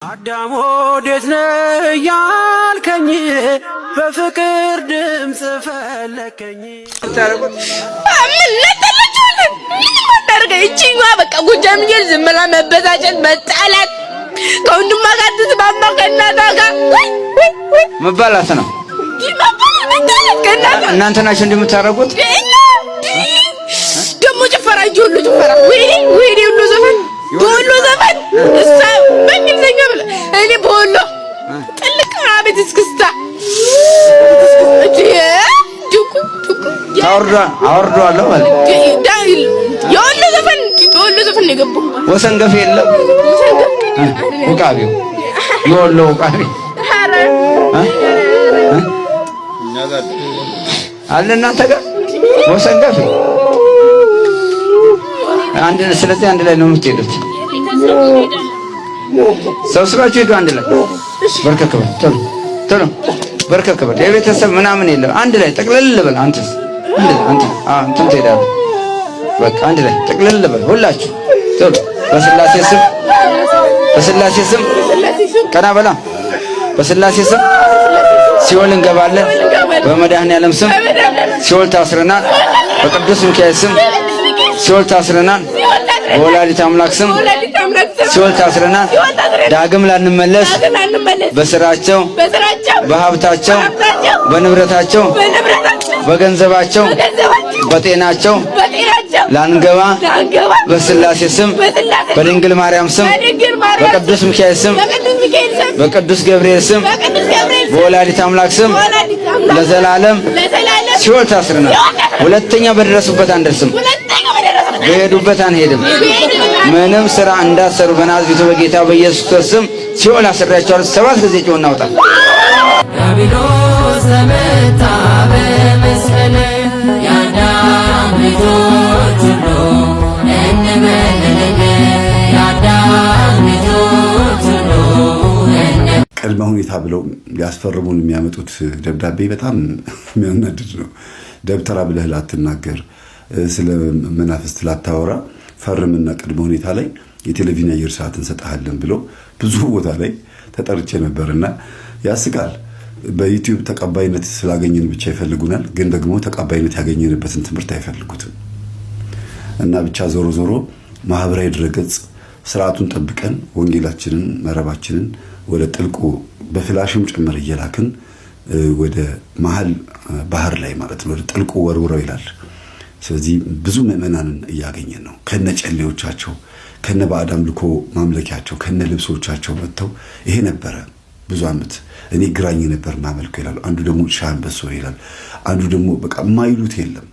አዳም ወዴት ነህ ያልከኝ በፍቅር ድምጽ ፈለከኝ በቃ ጎጃም ይል ዝም ብላ መበሳጨት መጣላት ከወንድሟ ጋር ትስማማ ከእናቷ ጋር መባላት ነው። እናንተ ናችሁ እንደምታረጉት ደግሞ ጭፈራ ሁሉ ጭፈራ ወይኔ ሁሉ ዘፈን በወሎ ዘፈን እሷ በእንግሊዝኛ ብላ እኔ በወሎ ጥልቅ አቤት እስክስታ አወርደዋለሁ ማለት የወሎ ዘፈን ነው የገባው። ወሰን ገፍ የለም ውቃቢው የወሎ ውቃቢ አለ እናንተ ጋር ወሰን ገፍ ስለዚህ አንድ ላይ ነው የምትሄዱት። ሰብስባችሁ ሄዱ አንድ ላይ በርከክ በል ቶሎ በርከክ በል። የቤተሰብ ምናምን የለም አንድ ላይ ጠቅልል በል። አንተስ አንተም ትሄዳለህ። በቃ አንድ ላይ ጠቅልል በል ሁላችሁ ቶሎ። በስላሴ ስም ቀና በላ። በስላሴ ስም ሲኦል እንገባለን። በመድኃኔዓለም ስም ሲኦል ታስረናል። በቅዱስ ሚካኤል ስም ሲኦል ታስረናል። በወላዲተ አምላክ ስም ሲኦል ታስረናል። ዳግም ላንመለስ በስራቸው በሀብታቸው በንብረታቸው በገንዘባቸው በጤናቸው ላንገባ በስላሴ ስም በድንግል ማርያም ስም በቅዱስ ሚካኤል ስም በቅዱስ ገብርኤል ስም በወላዲተ አምላክ ስም ለዘላለም ሲኦል ታስረናል። ሁለተኛ በደረሱበት አንደርስም፣ በሄዱበት አንሄድም። ምንም ስራ እንዳሰሩ በናዝሬቱ በጌታ በኢየሱስ ክርስቶስ ስም ሲኦል አስሬያቸዋለሁ። 7 ጊዜ ጮህ እናውጣ። ዲያብሎስ ተመታ በመስቀል የአዳም ልጆች ሁሉ እንበልልህ የአዳም ልጆች ሁሉ ቅድመ ሁኔታ ብለው ሊያስፈርሙን የሚያመጡት ደብዳቤ በጣም የሚያናድድ ነው። ደብተራ ብለህ ላትናገር፣ ስለ መናፍስት ላታወራ ፈርምና ቅድመ ሁኔታ ላይ የቴሌቪዥን አየር ሰዓት እንሰጣለን ብሎ ብዙ ቦታ ላይ ተጠርቼ ነበርና ያስቃል። በዩቲዩብ ተቀባይነት ስላገኘን ብቻ ይፈልጉናል፣ ግን ደግሞ ተቀባይነት ያገኘንበትን ትምህርት አይፈልጉትም። እና ብቻ ዞሮ ዞሮ ማህበራዊ ድረገጽ ስርዓቱን ጠብቀን ወንጌላችንን መረባችንን ወደ ጥልቁ በፍላሽም ጭምር እየላክን ወደ መሃል ባህር ላይ ማለት ነው ወደ ጥልቁ ወርውረው ይላል። ስለዚህ ብዙ ምዕመናንን እያገኘን ነው። ከነጨሌዎቻቸው ከነ ባዕድ አምልኮ ማምለኪያቸው ከነ ልብሶቻቸው መጥተው ይሄ ነበረ ብዙ ዓመት እኔ ግራኝ ነበር ማመልከው ይላሉ። አንዱ ደግሞ ሻምበሶ ይላል። አንዱ ደግሞ በቃ ማይሉት የለም።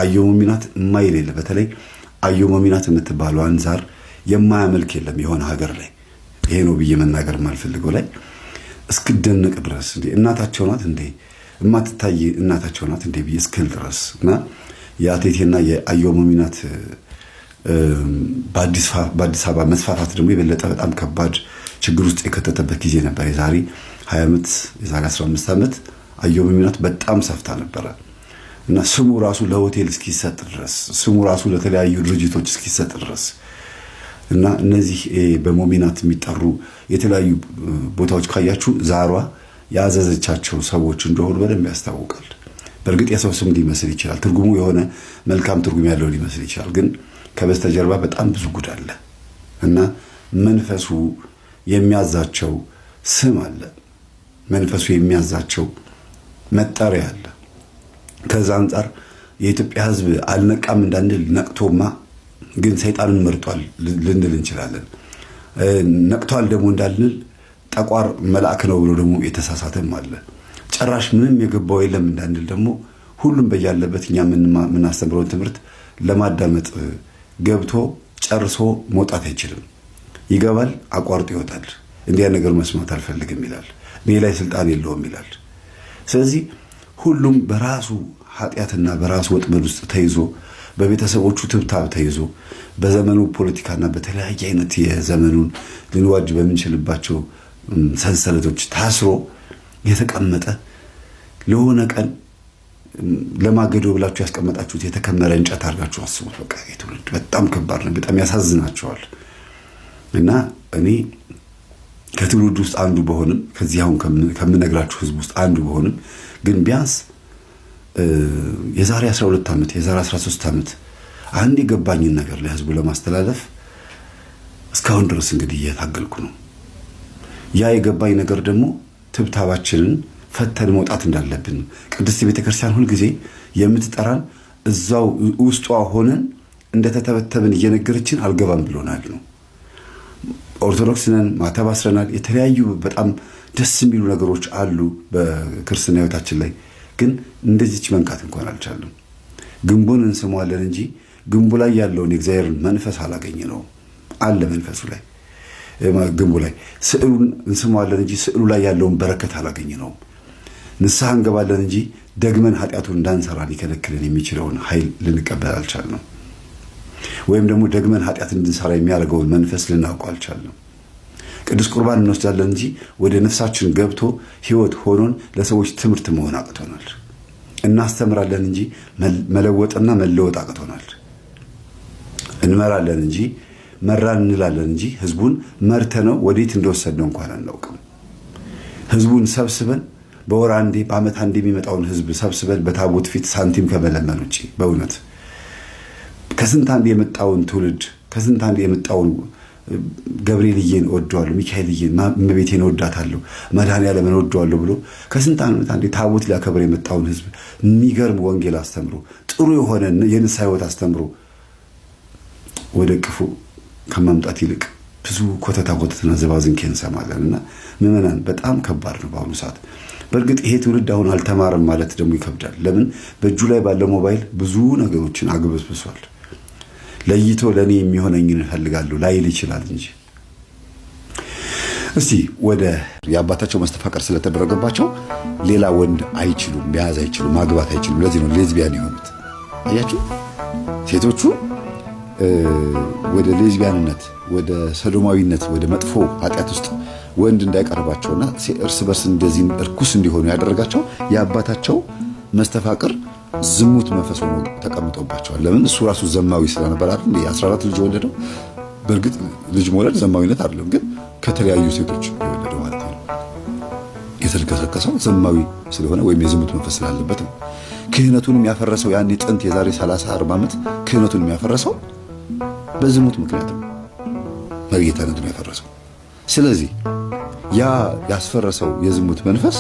አየው ሙሚናት ማይል የለም። በተለይ አየው ሙሚናት የምትባለው አንዛር የማያመልክ የለም የሆነ ሀገር ላይ። ይሄ ነው ብዬ መናገር ማልፈልገው ላይ እስክደነቅ ድረስ እንዴ እናታቸው ናት እንዴ እማትታይ እናታቸው ናት እንዴ ብዬ እስክል ድረስ እና የአቴቴና የአየው ሙሚናት በአዲስ አበባ መስፋፋት ደግሞ የበለጠ በጣም ከባድ ችግር ውስጥ የከተተበት ጊዜ ነበር። የዛሬ 20 ዓመት የዛሬ 15 ዓመት አየው ሙሚናት በጣም ሰፍታ ነበረ እና ስሙ ራሱ ለሆቴል እስኪሰጥ ድረስ ስሙ ራሱ ለተለያዩ ድርጅቶች እስኪሰጥ ድረስ እና እነዚህ በሙሚናት የሚጠሩ የተለያዩ ቦታዎች ካያችሁ ዛሯ ያዘዘቻቸው ሰዎች እንደሆኑ በደንብ ያስታውቃል። በእርግጥ የሰው ስም ሊመስል ይችላል፣ ትርጉሙ የሆነ መልካም ትርጉም ያለው ሊመስል ይችላል፣ ግን ከበስተጀርባ በጣም ብዙ ጉድ አለ እና መንፈሱ የሚያዛቸው ስም አለ። መንፈሱ የሚያዛቸው መጠሪያ አለ። ከዛ አንፃር የኢትዮጵያ ሕዝብ አልነቃም እንዳንል ነቅቶማ ግን ሰይጣንን መርጧል ልንል እንችላለን። ነቅቷል ደግሞ እንዳልንል ጠቋር መልአክ ነው ብሎ ደግሞ የተሳሳተም አለ። ጭራሽ ምንም የገባው የለም እንዳንል ደግሞ ሁሉም በያለበት እኛ የምናስተምረውን ትምህርት ለማዳመጥ ገብቶ ጨርሶ መውጣት አይችልም። ይገባል፣ አቋርጦ ይወጣል። እንዲያ ነገር መስማት አልፈልግም ይላል። እኔ ላይ ስልጣን የለውም ይላል። ስለዚህ ሁሉም በራሱ ኃጢአትና በራሱ ወጥመድ ውስጥ ተይዞ በቤተሰቦቹ ትብታብ ተይዞ በዘመኑ ፖለቲካና በተለያየ አይነት የዘመኑን ልንዋጅ በምንችልባቸው ሰንሰለቶች ታስሮ የተቀመጠ ለሆነ ቀን ለማገዶ ብላችሁ ያስቀመጣችሁት የተከመረ እንጨት አድርጋችሁ አስቡት። በቃ የትውልድ በጣም ከባድ ነው። በጣም ያሳዝናቸዋል። እና እኔ ከትውልድ ውስጥ አንዱ በሆንም ከዚህ አሁን ከምነግራችሁ ህዝብ ውስጥ አንዱ በሆንም ግን ቢያንስ የዛሬ 12 ዓመት የዛሬ 13 ዓመት አንድ የገባኝን ነገር ለህዝቡ ለማስተላለፍ እስካሁን ድረስ እንግዲህ እየታገልኩ ነው። ያ የገባኝ ነገር ደግሞ ትብታባችንን ፈተን መውጣት እንዳለብን ቅድስት ቤተክርስቲያን ሁሉ ጊዜ የምትጠራን እዛው ውስጧ ሆነን እንደተተበተብን እየነገረችን አልገባም ብሎናል ነው። ኦርቶዶክስ ነን፣ ማተብ አስረናል። የተለያዩ በጣም ደስ የሚሉ ነገሮች አሉ በክርስትና ህይወታችን ላይ ግን እንደዚች መንካት እንኳን አልቻለም። ግንቡን እንስመዋለን እንጂ ግንቡ ላይ ያለውን የእግዚአብሔርን መንፈስ አላገኘነውም። አለ መንፈሱ ላይ ግንቡ ላይ ስዕሉን እንስመዋለን እንጂ ስዕሉ ላይ ያለውን በረከት አላገኘነውም። ንስሐ እንገባለን እንጂ ደግመን ኃጢአቱን እንዳንሰራ ሊከለክለን የሚችለውን ኃይል ልንቀበል አልቻልንም። ወይም ደግሞ ደግመን ኃጢአት እንድንሰራ የሚያደርገውን መንፈስ ልናውቀው አልቻልንም። ቅዱስ ቁርባን እንወስዳለን እንጂ ወደ ነፍሳችን ገብቶ ህይወት ሆኖን ለሰዎች ትምህርት መሆን አቅቶናል። እናስተምራለን እንጂ መለወጥና መለወጥ አቅቶናል። እንመራለን እንጂ መራን እንላለን እንጂ ህዝቡን መርተነው ወዴት እንደወሰድነው እንኳን አናውቅም። ህዝቡን ሰብስበን በወር አንዴ በአመት አንዴ የሚመጣውን ህዝብ ሰብስበን በታቦት ፊት ሳንቲም ከመለመን ውጪ በእውነት ከስንት አንዴ የመጣውን ትውልድ ከስንት አንዴ የመጣውን ገብርኤልዬን እወደዋለሁ፣ ሚካኤልዬን እመቤቴን እወዳታለሁ፣ መድኃኔዓለምን እወደዋለሁ ብሎ ከስንት ዓመት አንዴ ታቦት ሊያከብር የመጣውን ህዝብ የሚገርም ወንጌል አስተምሮ ጥሩ የሆነ የንስሐ ህይወት አስተምሮ ወደ ቅፉ ከማምጣት ይልቅ ብዙ ኮተትና ዝባዝንኬ እንሰማለንና ምዕመናን በጣም ከባድ ነው በአሁኑ ሰዓት። በእርግጥ ይሄ ትውልድ አሁን አልተማረም ማለት ደግሞ ይከብዳል። ለምን በእጁ ላይ ባለ ሞባይል ብዙ ነገሮችን አግበስብሷል። ለይቶ ለኔ የሚሆነኝን እፈልጋለሁ ላይል ይችላል እንጂ። እስቲ ወደ የአባታቸው መስተፋቀር ስለተደረገባቸው ሌላ ወንድ አይችሉም፣ መያዝ አይችሉም፣ ማግባት አይችሉም። ለዚህ ነው ሌዝቢያን የሆኑት። አያችሁ ሴቶቹ ወደ ሌዝቢያንነት፣ ወደ ሰዶማዊነት፣ ወደ መጥፎ ኃጢአት ውስጥ ወንድ እንዳይቀርባቸውና እርስ በርስ እንደዚህ እርኩስ እንዲሆኑ ያደረጋቸው የአባታቸው መስተፋቅር ዝሙት መንፈስ ሆኖ ተቀምጦባቸዋል። ለምን እሱ ራሱ ዘማዊ ስለነበር አይደል 14 ልጅ ወለደው። በእርግጥ ልጅ መውለድ ዘማዊነት አይደለም፣ ግን ከተለያዩ ሴቶች የወለደው ማለት ነው። የተልከሰከሰው ዘማዊ ስለሆነ ወይም የዝሙት መንፈስ ስላለበት ነው። ክህነቱንም ያፈረሰው ያኔ ጥንት የዛሬ 30-40 ዓመት ክህነቱንም ያፈረሰው በዝሙት ምክንያት ነው። መሪጌታነቱ ነው ያፈረሰው። ስለዚህ ያ ያስፈረሰው የዝሙት መንፈስ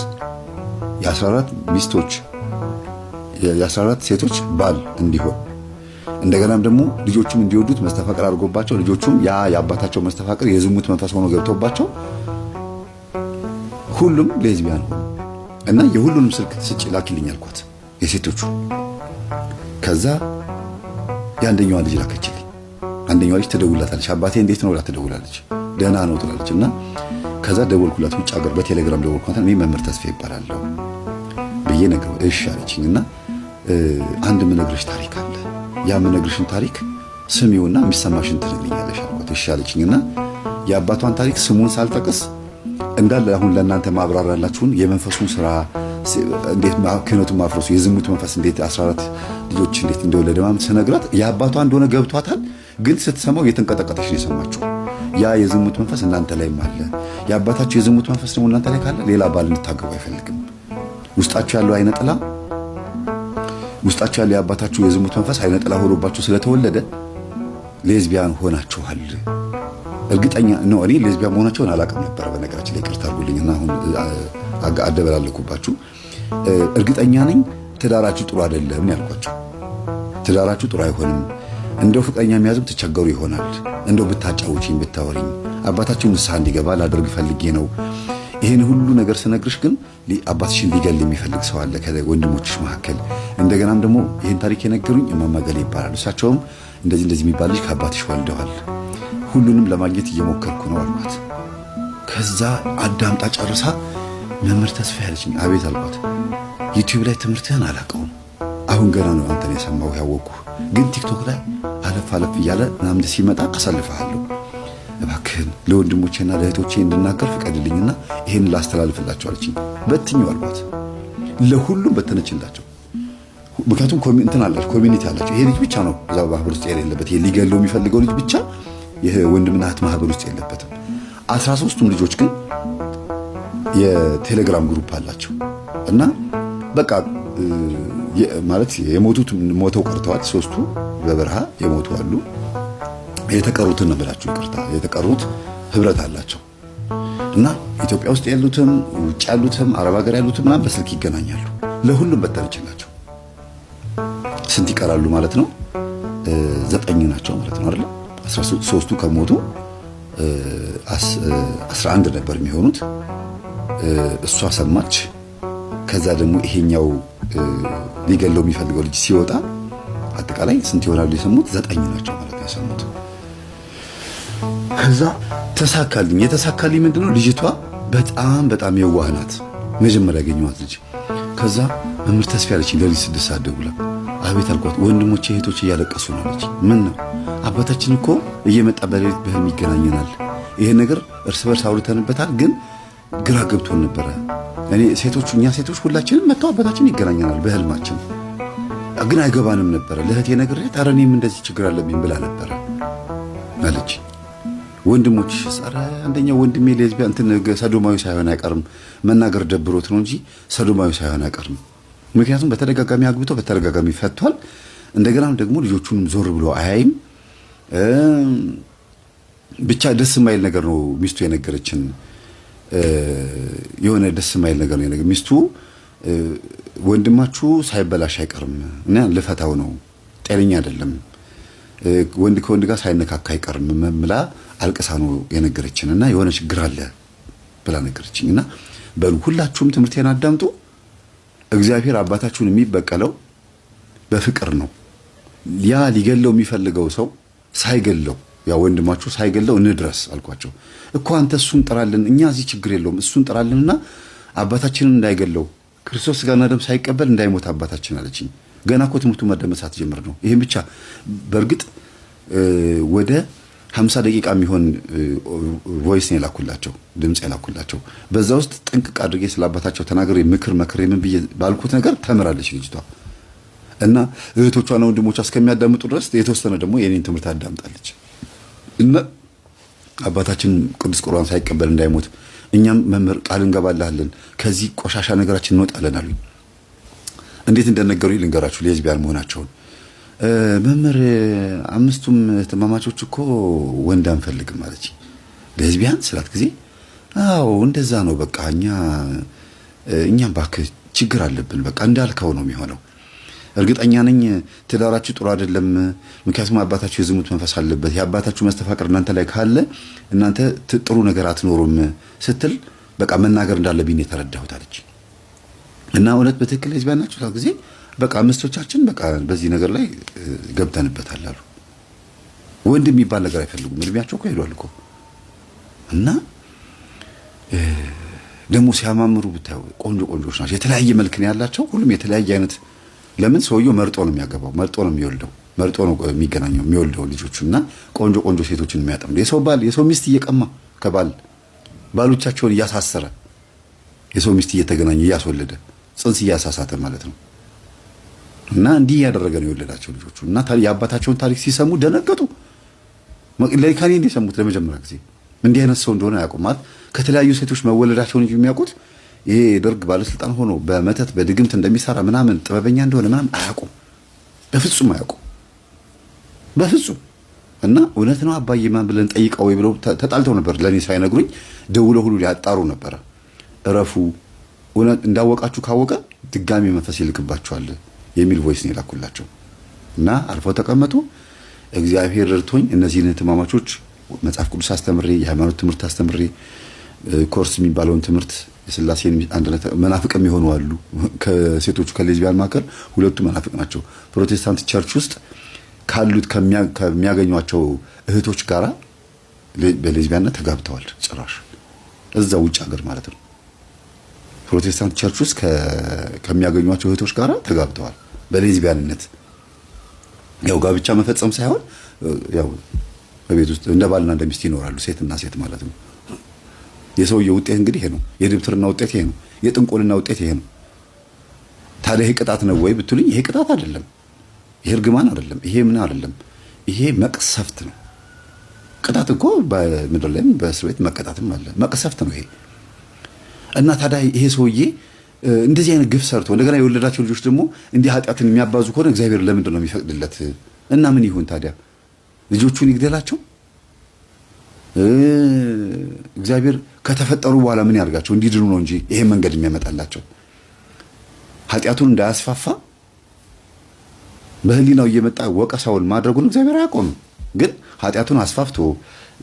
የ14 ሚስቶች የ14 ሴቶች ባል እንዲሆን እንደገናም ደግሞ ልጆቹም እንዲወዱት መስተፋቅር አድርጎባቸው ልጆቹም ያ የአባታቸው መስተፋቅር የዝሙት መንፈስ ሆኖ ገብቶባቸው ሁሉም ሌዝቢያን ሆኑ እና የሁሉንም ስልክ ስጪ ላኪልኝ አልኳት የሴቶቹ። ከዛ የአንደኛዋ ልጅ ላከችልኝ። አንደኛዋ ልጅ ትደውላታለች። አባቴ እንዴት ነው ብላ ትደውላለች። ደህና ነው ትላለች። እና ከዛ ደወልኩላት፣ ውጭ ሀገር በቴሌግራም ደወልኩላት። እኔ መምህር ተስፋ ይባላለሁ ብዬ ነገር እሺ አለችኝና አንድ ምነግርሽ ታሪክ አለ። ያ ምነግርሽን ታሪክ ስሚውና የሚሰማሽን ትነግሪኛለሽ አልኳት። እሺ አለችኝና የአባቷን ታሪክ ስሙን ሳልጠቅስ እንዳለ አሁን ለእናንተ ማብራራላችሁን የመንፈሱን ስራ እንዴት ክህነቱን ማፍረሱ የዝሙት መንፈስ እንዴት 14 ልጆች እንዴት እንደወለደ ማለት ስነግራት የአባቷ እንደሆነ ገብቷታል። ግን ስትሰማው የተንቀጠቀጠች ነው የሰማችው። ያ የዝሙት መንፈስ እናንተ ላይም አለ። የአባታችሁ የዝሙት መንፈስ ደግሞ እናንተ ላይ ካለ ሌላ ባል እንድታገቡ አይፈልግም። ውስጣችሁ ያለው አይነ ጥላ ውስጣችሁ ያለው የአባታችሁ የዝሙት መንፈስ አይነ ጥላ ሆኖባችሁ ስለተወለደ ሌዝቢያን ሆናችኋል። እርግጠኛ ነው። እኔ ሌዝቢያን መሆናቸውን አላውቅም ነበር። በነገራችን ላይ ይቅርታ አድርጉልኝና አሁን አደበላለኩባችሁ። እርግጠኛ ነኝ ትዳራችሁ ጥሩ አይደለም ያልኳቸው። ትዳራችሁ ጥሩ አይሆንም፣ እንደው ፍቅረኛ የሚያዝም ትቸገሩ ይሆናል፣ እንደው ብታጫውቺኝ ብታወሪኝ አባታችሁን ንስሐ እንዲገባ ላደርግ ፈልጌ ነው። ይሄን ሁሉ ነገር ስነግርሽ ግን አባትሽን ሊገል የሚፈልግ ሰው አለ ከወንድሞችሽ መካከል። እንደገናም ደግሞ ይሄን ታሪክ የነገሩኝ እማማ ገሌ ይባላሉ። እሳቸውም እንደዚህ የሚባል ልጅ ከአባትሽ ወልደዋል። ሁሉንም ለማግኘት እየሞከርኩ ነው አልኳት። ከዛ አዳምጣ ጨርሳ መምህር ተስፋ ያለችኝ። አቤት አልኳት። ዩቲዩብ ላይ ትምህርትህን አላውቀውም፣ አሁን ገና ነው አንተን የሰማሁ ያወቅኩ፣ ግን ቲክቶክ ላይ አለፍ እያለ ምናምን ሲመጣ አሳልፈሃለሁ። እባክህን ለወንድሞቼና ለእህቶቼ እንድናገር ፍቀድልኝና ይሄን ላስተላልፍላቸው አለችኝ። በትኛው አልኳት። ለሁሉም በተነችላቸው። ምክንያቱም እንትን አላቸው ኮሚኒቲ አላቸው። ይሄ ልጅ ብቻ ነው እዛ ማህበር ውስጥ የሌለበት። ይሄ ሊገለው የሚፈልገው ልጅ ብቻ ይሄ ወንድምና እህት ማህበር ውስጥ የለበትም። 13ቱም ልጆች ግን የቴሌግራም ግሩፕ አላቸው እና በቃ ማለት የሞቱት ሞተው ቀርተዋል። 3ቱ በበረሃ የሞቱ አሉ። የተቀሩትን ነው ብላችሁ ይቅርታ፣ የተቀሩት ህብረት አላቸው እና ኢትዮጵያ ውስጥ ያሉትም ውጭ ያሉትም አረብ ሀገር ያሉትም ምናምን በስልክ ይገናኛሉ። ለሁሉም በተነችላቸው ስንት ይቀራሉ ማለት ነው? 9 ናቸው ማለት ነው አይደል? 13ቱ ከሞቱ 11 ነበር የሚሆኑት። እሷ ሰማች። ከዛ ደግሞ ይሄኛው ሊገለው የሚፈልገው ልጅ ሲወጣ አጠቃላይ ስንት ይሆናሉ የሰሙት? 9 ናቸው ማለት ነው የሰሙት። ከዛ ተሳካልኝ። የተሳካልኝ ምንድነው? ልጅቷ በጣም የዋህ ናት። መጀመሪያ ያገኘኋት ልጅ። ከዛ መምህር ተስፋ ያለችኝ ለሊት 6 ሰዓት ደውላ አቤት አልኳት። ወንድሞቼ እህቶቼ እያለቀሱ ነው አለች። ምን ነው? አባታችን እኮ እየመጣ በሌሊት በህልም ይገናኘናል። ይሄ ነገር እርስ በርስ አውርተንበታል፣ ግን ግራ ገብቶን ነበረ። እኛ ሴቶች ሁላችንም መጥተው አባታችን ይገናኘናል በህልማችን፣ ግን አይገባንም ነበረ። ለእህቴ ነግሬያት ኧረ እኔም እንደዚህ ችግር አለብኝ ብላ ነበረ አለች። ወንድሞች ኧረ አንደኛው ወንድሜ ሌዝቢያን እንትን ሰዶማዊ ሳይሆን አይቀርም፣ መናገር ደብሮት ነው እንጂ ሰዶማዊ ሳይሆን አይቀርም። ምክንያቱም በተደጋጋሚ አግብቶ በተደጋጋሚ ፈቷል። እንደገናም ደግሞ ልጆቹንም ዞር ብሎ አያይም። ብቻ ደስ የማይል ነገር ነው ሚስቱ የነገረችን። የሆነ ደስ የማይል ነገር ነው የነገረችን ሚስቱ። ወንድማችሁ ሳይበላሽ አይቀርም እና ልፈታው ነው፣ ጤነኛ አይደለም፣ ወንድ ከወንድ ጋር ሳይነካካ አይቀርም ብላ አልቅሳ ነው የነገረችን። እና የሆነ ችግር አለ ብላ ነገረችኝ። እና በሉ ሁላችሁም ትምህርቴን አዳምጡ። እግዚአብሔር አባታችሁን የሚበቀለው በፍቅር ነው። ያ ሊገለው የሚፈልገው ሰው ሳይገለው፣ ያ ወንድማችሁ ሳይገለው እንድረስ አልኳቸው እኮ። አንተ እሱን ጥራልን፣ እኛ እዚህ ችግር የለውም፣ እሱን ጥራልንና አባታችንን እንዳይገለው ክርስቶስ ሥጋና ደም ሳይቀበል እንዳይሞት አባታችን አለችኝ። ገና እኮ ትምህርቱ መደመጥ ሳትጀምር ነው። ይሄን ብቻ በእርግጥ ወደ 50 ደቂቃ የሚሆን ቮይስ ነው የላኩላቸው፣ ድምጽ የላኩላቸው። በዛ ውስጥ ጥንቅቅ አድርጌ ስለ አባታቸው ተናግሬ ምክር ምን ብዬ ባልኩት ነገር ተምራለች ልጅቷ። እና እህቶቿና ወንድሞቿ እስከሚያዳምጡ ድረስ የተወሰነ ደግሞ የኔን ትምህርት አዳምጣለች። እና አባታችን ቅዱስ ቁርባን ሳይቀበል እንዳይሞት እኛም መምህር ቃል እንገባላለን፣ ከዚህ ቆሻሻ ነገራችን እንወጣለን አሉኝ። እንዴት እንደነገሩኝ ልንገራችሁ ሌዝቢያን መሆናቸውን። መምህር 5ቱም ተማማቾች እኮ ወንድ አንፈልግም አለች። ሌዝቢያን ስላት ጊዜ አዎ እንደዛ ነው በቃ እኛም ባክህ ችግር አለብን፣ በቃ እንዳልከው ነው የሚሆነው። እርግጠኛ ነኝ ትዳራችሁ ጥሩ አይደለም፣ ምክንያቱም አባታችሁ የዝሙት መንፈስ አለበት፣ የአባታችሁ መስተፋቅር እናንተ ላይ ካለ እናንተ ጥሩ ነገር አትኖሩም ስትል በቃ መናገር እንዳለብኝ የተረዳሁት አለች። እና እውነት በትክክል ሌዝቢያን ናቸው ስላት ጊዜ በቃ 5ቶቻችን በቃ በዚህ ነገር ላይ ገብተንበታል አሉ። ወንድ የሚባል ነገር አይፈልጉም፣ እድሜያቸው እኮ ሄዷል እኮ። እና ደግሞ ሲያማምሩ ብታዩ ቆንጆች ናቸው። የተለያየ መልክ ነው ያላቸው፣ ሁሉም የተለያየ አይነት። ለምን ሰውየው መርጦ ነው የሚያገባው፣ መርጦ ነው የሚወልደው፣ መርጦ ነው የሚገናኘው የሚወልደው ልጆቹና ቆንጆ ሴቶችን የሚያጠምዱ። የሰው ሚስት እየቀማ ባሎቻቸውን እያሳሰረ የሰው ሚስት እየተገናኘ እያስወለደ ጽንስ እያሳሳተ ማለት ነው። እና እንዲህ ያደረገ ነው የወለዳቸው ልጆቹ። እና የአባታቸውን ታሪክ ሲሰሙ ደነገጡ። ለካኔ እንደሰሙት ለመጀመሪያ ጊዜ እንዲህ አይነት ሰው እንደሆነ አያውቁም። ማለት ከተለያዩ ሴቶች መወለዳቸውን እንጂ የሚያውቁት ይሄ ደርግ ባለስልጣን ሆኖ በመተት በድግምት እንደሚሰራ ምናምን ጥበበኛ እንደሆነ ምናምን አያውቁም። በፍጹም አያውቁም፣ በፍጹም። እና እውነት ነው አባዬ ማን ብለን ጠይቀው ወይ ብለው ተጣልተው ነበር። ለኔ ሳይነግሩኝ ደውለው ሁሉ ሊያጣሩ ነበረ። እረፉ፣ እውነት እንዳወቃችሁ ካወቀ ድጋሚ መንፈስ ይልክባችኋል የሚል ቮይስ ነው የላኩላቸው። እና አልፈው ተቀመጡ። እግዚአብሔር ረድቶኝ እነዚህን እህትማማቾች መጽሐፍ ቅዱስ አስተምሬ የሃይማኖት ትምህርት አስተምሬ ኮርስ የሚባለውን ትምህርት የሥላሴን አንድነት መናፍቅም ይሆኑ አሉ። ከሴቶቹ ከሌዝቢያን መካከል 2ቱ መናፍቅ ናቸው። ፕሮቴስታንት ቸርች ውስጥ ካሉት ከሚያገኟቸው እህቶች ጋራ በሌዝቢያንነት ተጋብተዋል። ጭራሽ እዛ ውጭ ሀገር ማለት ነው። ፕሮቴስታንት ቸርች ውስጥ ከሚያገኟቸው እህቶች ጋራ ተጋብተዋል በሌዝቢያንነት። ያው ጋብቻ መፈጸም ሳይሆን ያው በቤት ውስጥ እንደ ባልና እንደ ሚስት ይኖራሉ፣ ሴትና ሴት ማለት ነው። የሰውየው ውጤት እንግዲህ ይሄ ነው። የድብትርና ውጤት ይሄ ነው። የጥንቆልና ውጤት ይሄ ነው። ታዲያ ይሄ ቅጣት ነው ወይ ብትሉኝ፣ ይሄ ቅጣት አይደለም። ይሄ እርግማን አይደለም። ይሄ ምን አይደለም። ይሄ መቅሰፍት ነው። ቅጣት እኮ በምድር ላይም በእስር ቤት መቀጣትም አለ። መቅሰፍት ነው ይሄ። እና ታዲያ ይሄ ሰውዬ እንደዚህ አይነት ግፍ ሰርቶ እንደገና የወለዳቸው ልጆች ደግሞ እንዲህ ኃጢአትን የሚያባዙ ከሆነ እግዚአብሔር ለምንድን ነው የሚፈቅድለት? እና ምን ይሁን ታዲያ? ልጆቹን ይግደላቸው? እግዚአብሔር ከተፈጠሩ በኋላ ምን ያርጋቸው? እንዲድኑ ነው እንጂ ይሄ መንገድ የሚያመጣላቸው ኃጢአቱን እንዳያስፋፋ በህሊናው እየመጣ ወቀሳውን ማድረጉን እግዚአብሔር አያቆምም። ግን ኃጢአቱን አስፋፍቶ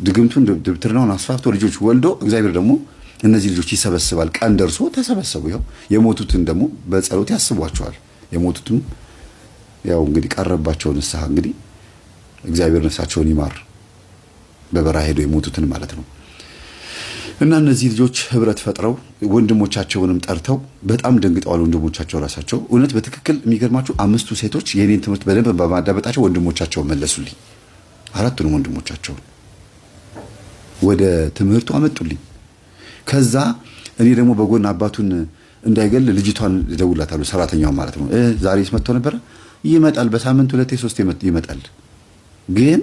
ድግምቱን ድብትርናውን አስፋፍቶ ልጆች ወልዶ እግዚአብሔር ደግሞ እነዚህ ልጆች ይሰበስባል። ቀን ደርሶ ተሰበሰቡ። ይኸው የሞቱትን ደግሞ በጸሎት ያስቧቸዋል። የሞቱትም ያው እንግዲህ ቀረባቸው ንስሐ። እንግዲህ እግዚአብሔር ነፍሳቸውን ይማር፣ በበረሃ ሄደው የሞቱትን ማለት ነው። እና እነዚህ ልጆች ህብረት ፈጥረው ወንድሞቻቸውንም ጠርተው በጣም ደንግጠዋል። ወንድሞቻቸው ራሳቸው እውነት በትክክል የሚገርማችሁ 5ቱ ሴቶች የኔን ትምህርት በደንብ በማዳመጣቸው ወንድሞቻቸውን መለሱልኝ። 4ቱንም ወንድሞቻቸውን ወደ ትምህርቱ አመጡልኝ። ከዛ እኔ ደግሞ በጎን አባቱን እንዳይገል ልጅቷን ደውላታለሁ፣ ሰራተኛው ማለት ነው። ዛሬስ መጥቶ ነበር? ይመጣል፣ በሳምንት 2-3 ይመጣል። ግን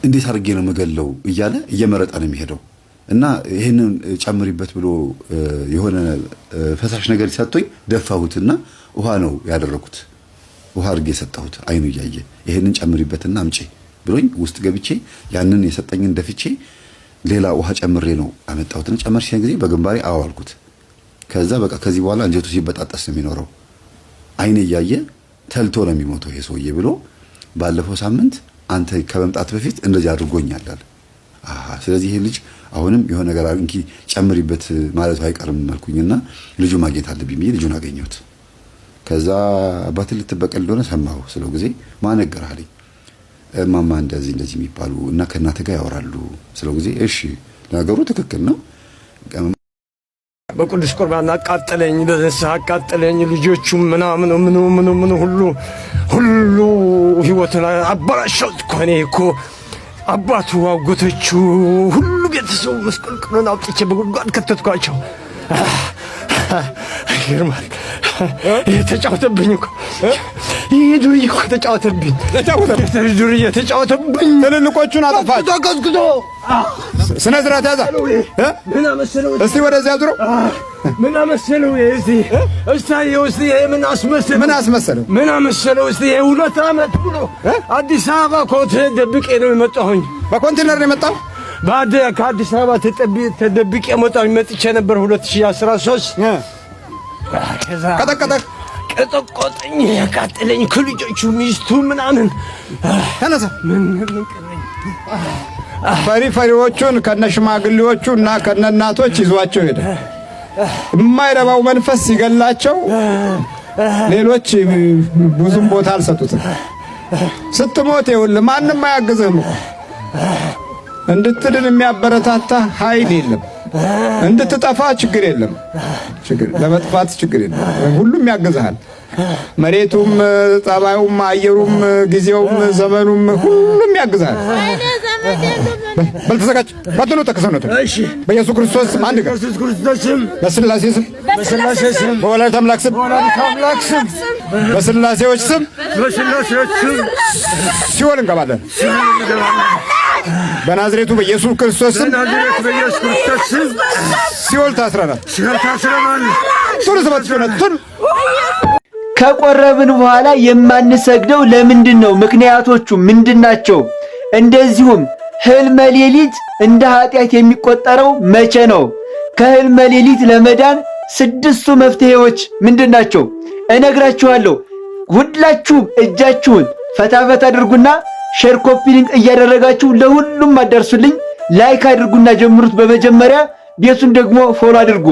እንዴት አድርጌ ነው መገለው እያለ እየመረጠ ነው የሚሄደው። እና ይሄንን ጨምሪበት ብሎ የሆነ ፈሳሽ ነገር ሰጥቶኝ ደፋሁትና ውሃ ነው ያደረኩት። ውሃ አድርጌ ሰጠሁት፣ አይኑ እያየ ይሄንን ጨምሪበትና አምጪ ብሎኝ ውስጥ ገብቼ ያንን የሰጠኝን ደፍቼ ሌላ ውሃ ጨምሬ ነው አመጣሁትና ጨመርሽ ጊዜ በግንባሬ አዋልኩት። ከዛ በቃ ከዚህ በኋላ አንጀቱ ሲበጣጠስ ነው የሚኖረው፣ አይኔ እያየ ተልቶ ነው የሚሞተው ይሄ ሰውዬ ብሎ ባለፈው ሳምንት አንተ ከመምጣት በፊት እንደዚህ አድርጎኛል አለ። ስለዚህ ይሄ ልጅ አሁንም የሆነ ነገር እንኪ ጨምሪበት ማለቱ አይቀርም አልኩኝና ልጁ ማግኘት አለብኝ ብዬ ልጁን አገኘሁት። ከዛ አባት ልትበቀል እንደሆነ ሰማሁ ስለው ጊዜ ማን ነገርህ አለኝ። እማማ እንደዚህ የሚባሉ እና ከእናትህ ጋር ያወራሉ ስለው ጊዜ እሺ ነገሩ ትክክል ነው። በቅዱስ ቁርባን አቃጠለኝ፣ በንስሐ አቃጠለኝ። ልጆቹም ምኑ ሁሉ ህይወትን አበላሸሁት እኮ እኔ እኮ አባቱ አጎቶቹ ሁሉ ቤተሰቡ መስቀልቅሉን አውጥቼ በጉድጓድ ከተትኳቸው። ይገርማል። ተጫወተብኝ እኮ ይህ ዱርዬ እኮ ተጫወተብኝ። ዱርዬ ተጫወተብኝ። ትልልቆቹን አጠፋች። ቀዝቅዞ ስነ ስርዓት ያዛ። ምን አመሰለው? እስቲ ወደዚያ ዙሮ ምን አመሰለው? እስታየው እስቲ ምን አስመሰለው? ምን አመሰለው? እስቲ 2 ዓመት ብሎ አዲስ አበባ ኮት ደብቄ ነው የመጣሁኝ። በኮንቴነር ነው የመጣው። ከአዲስ አበባ ተደብቄ የመጣሁኝ መጥቼ ነበር 2013። ከዛ ቀጠቆጠኝ፣ ያቃጠለኝ ከልጆቹ ሚስቱ ምናምን ተነሳ። ምን ቀረኝ? ፈሪዎቹን ከነሽማግሌዎቹ እና ከነናቶች ይዟቸው ሄደ። የማይረባው መንፈስ ሲገላቸው ሌሎች ብዙም ቦታ አልሰጡትም። ስትሞት ይኸውልህ ማንም አያግዝህም። እንድትድን የሚያበረታታ ኃይል የለም። እንድትጠፋ ችግር የለም። ለመጥፋት ችግር የለም። ሁሉም ያግዝሃል። መሬቱም፣ ጠባዩም፣ አየሩም፣ ጊዜውም፣ ዘመኑም ሁሉም ያግዝሃል። በልተዘጋጅ ባትሉ ተከሰነቱ በኢየሱስ ክርስቶስ አንድ ቀን በስላሴ ስም በወላዲተ አምላክ ስም በስላሴዎች ስም ሲኦል እንገባለን። በናዝሬቱ በኢየሱስ ክርስቶስ ስም ሲኦል ታስረናል። ከቆረብን በኋላ የማንሰግደው ለምንድን ነው? ምክንያቶቹ ምንድናቸው? እንደዚሁም ህልመ ሌሊት እንደ ኃጢአት የሚቆጠረው መቼ ነው? ከህልመ ሌሊት ለመዳን 6ቱ መፍትሄዎች ምንድናቸው? እነግራችኋለሁ። ሁላችሁም እጃችሁን ፈታፈታ አድርጉና ሼር ኮፒ ሊንክ እያደረጋችሁ ለሁሉም አዳርሱልኝ። ላይክ አድርጉና ጀምሩት። በመጀመሪያ ቤቱን ደግሞ ፎሎ አድርጉ።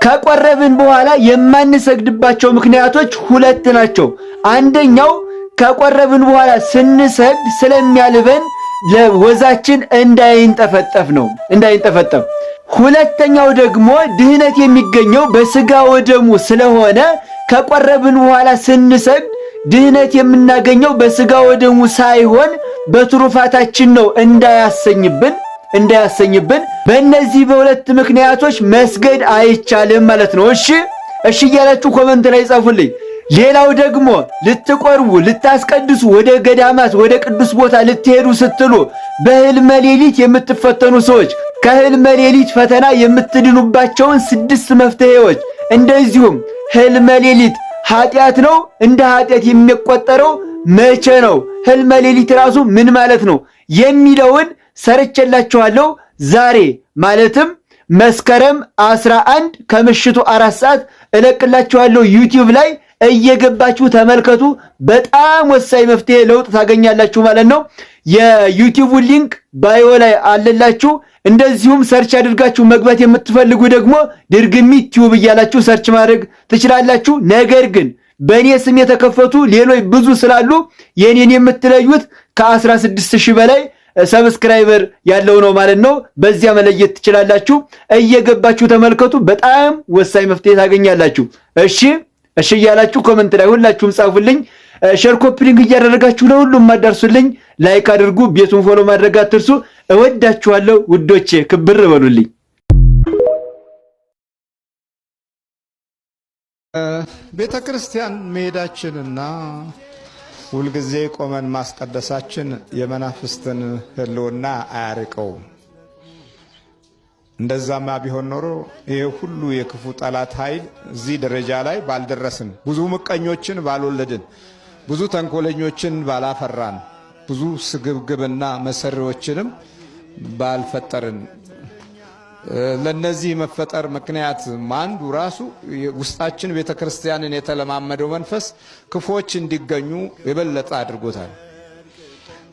ከቆረብን በኋላ የማንሰግድባቸው ምክንያቶች 2 ናቸው። አንደኛው ከቆረብን በኋላ ስንሰግድ ስለሚያልበን ለወዛችን እንዳይንጠፈጠፍ ነው፣ እንዳይንጠፈጠፍ። ሁለተኛው ደግሞ ድህነት የሚገኘው በስጋ ወደሙ ስለሆነ ከቆረብን በኋላ ስንሰግድ ድህነት የምናገኘው በስጋ ወደሙ ሳይሆን በትሩፋታችን ነው እንዳያሰኝብን በእነዚህ በ2 ምክንያቶች መስገድ አይቻልም ማለት ነው። እሺ እያላችሁ ኮመንት ላይ ጻፉልኝ። ሌላው ደግሞ ልትቆርቡ ልታስቀድሱ ወደ ገዳማት ወደ ቅዱስ ቦታ ልትሄዱ ስትሉ በሕልመ ሌሊት የምትፈተኑ ሰዎች ከሕልመ ሌሊት ፈተና የምትድኑባቸውን 6 መፍትሄዎች እንደዚሁም ሕልመ ሌሊት ኃጢአት ነው እንደ ኃጢአት የሚቆጠረው መቼ ነው ሕልመ ሌሊት ራሱ ምን ማለት ነው የሚለውን ሰርቼላችኋለሁ። ዛሬ ማለትም መስከረም 11 ከምሽቱ 4 ሰዓት እለቅላችኋለሁ ዩቲዩብ ላይ እየገባችሁ ተመልከቱ። በጣም ወሳኝ መፍትሄ ለውጥ ታገኛላችሁ ማለት ነው። የዩቲዩብ ሊንክ ባዮ ላይ አለላችሁ። እንደዚሁም ሰርች አድርጋችሁ መግባት የምትፈልጉ ደግሞ ድርግሚት ቲዩብ እያላችሁ ሰርች ማድረግ ትችላላችሁ። ነገር ግን በእኔ ስም የተከፈቱ ሌሎች ብዙ ስላሉ የኔን የምትለዩት ከ16000 በላይ ሰብስክራይበር ያለው ነው ማለት ነው። በዚያ መለየት ትችላላችሁ። እየገባችሁ ተመልከቱ። በጣም ወሳኝ መፍትሄ ታገኛላችሁ። እሺ እያላችሁ ኮሜንት ላይ ሁላችሁም ጻፉልኝ። ሼር ኮፒ ሊንክ እያደረጋችሁ ለሁሉም ማዳርሱልኝ። ላይክ አድርጉ። ቤቱን ፎሎ ማድረግ አትርሱ። እወዳችኋለሁ ውዶቼ፣ ክብር በሉልኝ። ቤተ ክርስቲያን መሄዳችንና ሁልጊዜ ቆመን ማስቀደሳችን የመናፍስትን ሕልውና አያርቀውም። እንደዛማ ቢሆን ኖሮ ይሄ ሁሉ የክፉ ጠላት ኃይል እዚህ ደረጃ ላይ ባልደረስን፣ ብዙ ምቀኞችን ባልወለድን፣ ብዙ ተንኮለኞችን ባላፈራን፣ ብዙ ስግብግብና መሰሪዎችንም ባልፈጠርን። ለነዚህ መፈጠር ምክንያት አንዱ ራሱ ውስጣችን ቤተክርስቲያንን የተለማመደው መንፈስ ክፎች እንዲገኙ የበለጠ አድርጎታል።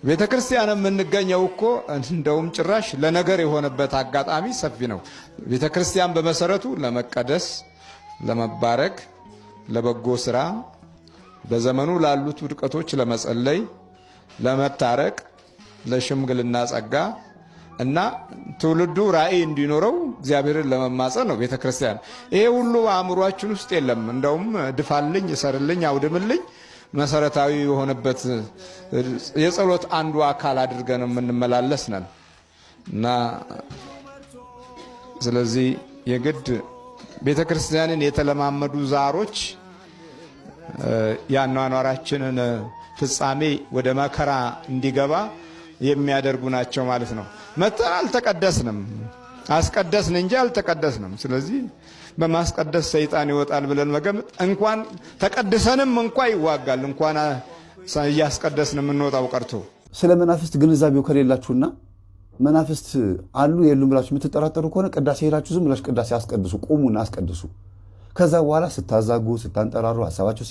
ቤተክርስቲያን የምንገኘው እኮ እንደውም ጭራሽ ለነገር የሆነበት አጋጣሚ ሰፊ ነው። ቤተክርስቲያን በመሰረቱ ለመቀደስ፣ ለመባረክ፣ ለበጎ ስራ፣ በዘመኑ ላሉት ውድቀቶች ለመጸለይ፣ ለመታረቅ፣ ለሽምግልና ጸጋ እና ትውልዱ ራእይ እንዲኖረው እግዚአብሔርን ለመማጸን ነው ቤተክርስቲያን። ይሄ ሁሉ አእምሯችን ውስጥ የለም። እንደውም ድፋልኝ፣ እሰርልኝ፣ አውድምልኝ መሰረታዊ የሆነበት የጸሎት አንዱ አካል አድርገን የምንመላለስ ነን እና ስለዚህ የግድ ቤተክርስቲያንን የተለማመዱ ዛሮች ያኗኗራችንን ፍጻሜ ወደ መከራ እንዲገባ የሚያደርጉ ናቸው ማለት ነው። መተን አልተቀደስንም፣ አስቀደስን እንጂ አልተቀደስንም። ስለዚህ በማስቀደስ ሰይጣን ይወጣል ብለን መገመት እንኳን ተቀድሰንም እንኳን ይዋጋል፣ እንኳን እያስቀደስን የምንወጣው ቀርቶ። ስለ መናፍስት ግንዛቤው ከሌላችሁና መናፍስት አሉ የሉም ብላችሁ የምትጠራጠሩ ከሆነ ቅዳሴ ሄዳችሁ ዝም ብላችሁ ቅዳሴ አስቀድሱ፣ ቁሙና አስቀድሱ። ከዛ በኋላ ስታዛጉ፣ ስታንጠራሩ፣ ሀሳባችሁ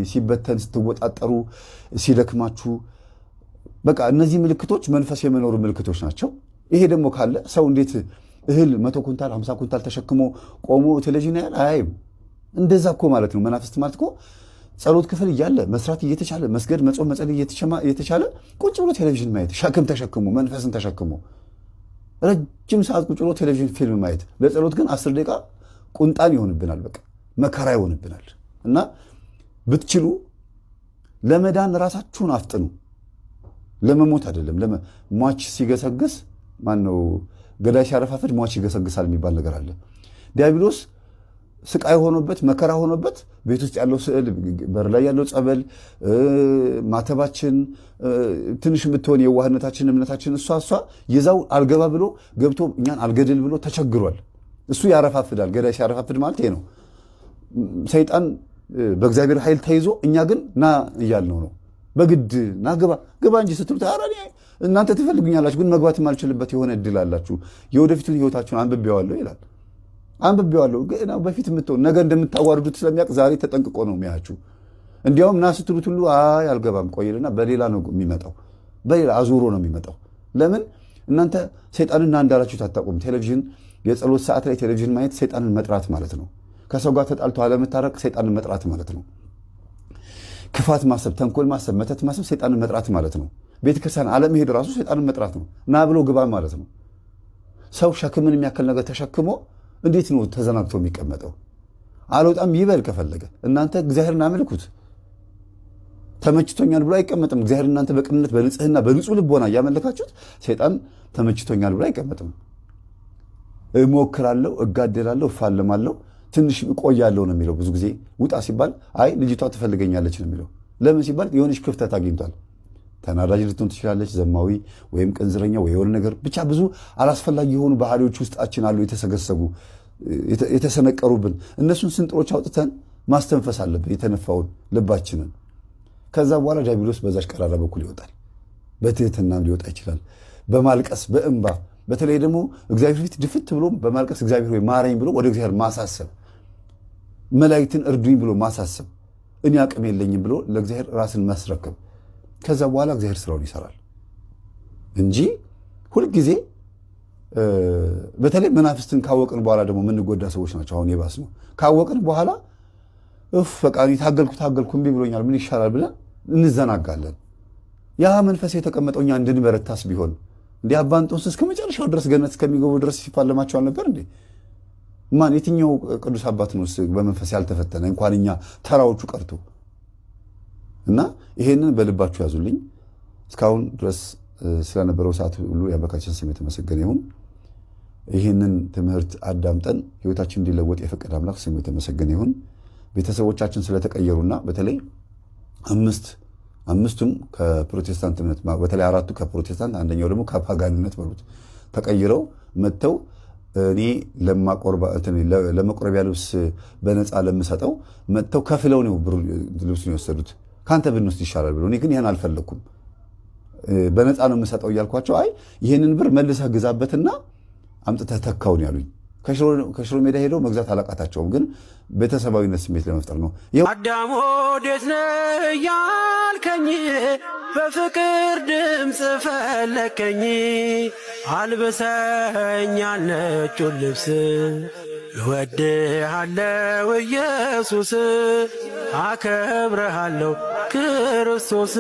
ሲበተን፣ ስትወጣጠሩ፣ ሲደክማችሁ በቃ እነዚህ ምልክቶች መንፈስ የመኖሩ ምልክቶች ናቸው። ይሄ ደግሞ ካለ ሰው እንዴት እህል 100 ኩንታል 50 ኩንታል ተሸክሞ ቆሞ ቴሌቪዥን ያያል? አያይም። እንደዛ እኮ ማለት ነው። መናፍስት ማለት እኮ ጸሎት ክፍል እያለ መስራት እየተቻለ መስገድ፣ መጾም፣ መጸለይ እየተቻለ ቁጭ ብሎ ቴሌቪዥን ማየት፣ ሸክም ተሸክሞ መንፈስን ተሸክሞ ረጅም ሰዓት ቁጭ ብሎ ቴሌቪዥን ፊልም ማየት፣ ለጸሎት ግን 10 ደቂቃ ቁንጣን ይሆንብናል። በቃ መከራ ይሆንብናል። እና ብትችሉ ለመዳን ራሳችሁን አፍጥኑ። ለመሞት አይደለም። ሟች ሲገሰግስ ማነው ገዳይ ሲያረፋፍድ ሟች ይገሰግሳል የሚባል ነገር አለ። ዲያብሎስ ስቃይ ሆኖበት መከራ ሆኖበት ቤት ውስጥ ያለው ስዕል፣ በር ላይ ያለው ጸበል፣ ማተባችን፣ ትንሽ የምትሆን የዋህነታችን እምነታችን እሷ ይዛው አልገባ ብሎ ገብቶ እኛን አልገድል ብሎ ተቸግሯል። እሱ ያረፋፍዳል። ገዳይ ሲያረፋፍድ ማለት ይሄ ነው። ሰይጣን በእግዚአብሔር ኃይል ተይዞ እኛ ግን ና እያልነው ነው። በግድ ና ግባ እንጂ ስትሉት ኧረ እናንተ ትፈልጉኛላችሁ ግን መግባት የማልችልበት የሆነ እድል አላችሁ፣ የወደፊቱን ህይወታችሁን አንብቤዋለሁ ይላል። አንብቤዋለሁ ግን በፊት የምትሆን ነገ እንደምታዋርዱት ስለሚያውቅ ዛሬ ተጠንቅቆ ነው የሚያችሁ። እንዲያውም ና ስትሉት ሁሉ አይ አልገባም ቆይልና በሌላ ነው የሚመጣው፣ በሌላ አዙሮ ነው የሚመጣው። ለምን እናንተ ሰይጣንና እንዳላችሁት አታውቁም። ቴሌቪዥን የጸሎት ሰዓት ላይ ቴሌቪዥን ማየት ሰይጣንን መጥራት ማለት ነው። ከሰው ጋር ተጣልቶ አለመታረቅ ሰይጣንን መጥራት ማለት ነው። ክፋት ማሰብ፣ ተንኮል ማሰብ፣ መተት ማሰብ ሰይጣንን መጥራት ማለት ነው። ቤተክርስቲያን አለመሄድ ራሱ ሰይጣንን መጥራት ነው። ና ብሎ ግባ ማለት ነው። ሰው ሸክምን የሚያክል ነገር ተሸክሞ እንዴት ነው ተዘናግቶ የሚቀመጠው? አልወጣም ይበል ከፈለገ። እናንተ እግዚአብሔርን አመልኩት። ተመችቶኛል ብሎ አይቀመጥም። እግዚአብሔር እናንተ በቅንነት በንጽህና በንጹህ ልቦና እያመለካችሁት ሰይጣን ተመችቶኛል ብሎ አይቀመጥም። እሞክራለሁ፣ እጋደላለሁ፣ እፋለማለሁ፣ ትንሽ እቆያለሁ ነው የሚለው። ብዙ ጊዜ ውጣ ሲባል አይ ልጅቷ ትፈልገኛለች ነው የሚለው። ለምን ሲባል የሆነች ክፍተት አግኝቷል። ተናዳጅ ልትሆን ትችላለች፣ ዘማዊ ወይም ቅንዝረኛ ወይ የሆነ ነገር ብቻ ብዙ አላስፈላጊ የሆኑ ባህሪዎች ውስጣችን አሉ፣ የተሰገሰጉ የተሰነቀሩብን። እነሱን ስንጥሮች አውጥተን ማስተንፈስ አለብን የተነፋውን ልባችንን። ከዛ በኋላ ዲያብሎስ በዛች ቀዳዳ በኩል ይወጣል። በትህትናም ሊወጣ ይችላል፣ በማልቀስ በእንባ። በተለይ ደግሞ እግዚአብሔር ፊት ድፍት ብሎ በማልቀስ እግዚአብሔር ወይ ማረኝ ብሎ ወደ እግዚአብሔር ማሳሰብ፣ መላእክትን እርዱኝ ብሎ ማሳሰብ፣ እኔ አቅም የለኝም ብሎ ለእግዚአብሔር ራስን ማስረከብ። ከዛ በኋላ እግዚአብሔር ስራውን ይሰራል እንጂ ሁልጊዜ በተለይ መናፍስትን ካወቅን በኋላ ደግሞ የምንጎዳ ሰዎች ናቸው። አሁን የባስ ነው። ካወቅን በኋላ በቃ ታገልኩ እምቢ ብሎኛል ምን ይሻላል ብለን እንዘናጋለን። ያ መንፈስ የተቀመጠው እኛ እንድንበረታስ ቢሆን እንዲህ አባ እንጦንስ እስከ መጨረሻው ድረስ ገነት እስከሚገቡ ድረስ ሲፋለማቸው አልነበር እንዴ? ማን የትኛው ቅዱስ አባት ነው በመንፈስ ያልተፈተነ? እንኳን እኛ ተራዎቹ ቀርቶ እና ይሄንን በልባችሁ ያዙልኝ። እስካሁን ድረስ ስለነበረው ሰዓት ሁሉ የአምላካችን ስም የተመሰገነ ይሁን። ይህንን ትምህርት አዳምጠን ህይወታችን እንዲለወጥ የፈቀደ አምላክ ስሙ የተመሰገነ ይሁን። ቤተሰቦቻችን ስለተቀየሩና በተለይ አምስቱም ከፕሮቴስታንት እምነት በተለይ አራቱ ከፕሮቴስታንት አንደኛው ደግሞ ከፓጋንነት በሉት ተቀይረው መጥተው እኔ ለመቆረቢያ ልብስ በነፃ ለምሰጠው መጥተው ከፍለው ነው ልብሱን የወሰዱት። ካንተ ብንወስድ ይሻላል ብሎ እኔ ግን ይሄን አልፈለኩም በነፃ ነው የምሰጠው እያልኳቸው አይ ይሄንን ብር መልሰህ ግዛበትና አምጥተህ ተካውን ያሉኝ። ከሽሮ ሜዳ ሄደው መግዛት አላቃታቸውም፣ ግን ቤተሰባዊነት ስሜት ለመፍጠር ነው። አዳም ወዴት ነህ ያልከኝ በፍቅር ድምፅ ፈለከኝ። አልብሰኝ ነጩን ልብስ እወድሃለሁ ኢየሱስ፣ አከብረሃለሁ ክርስቶስ።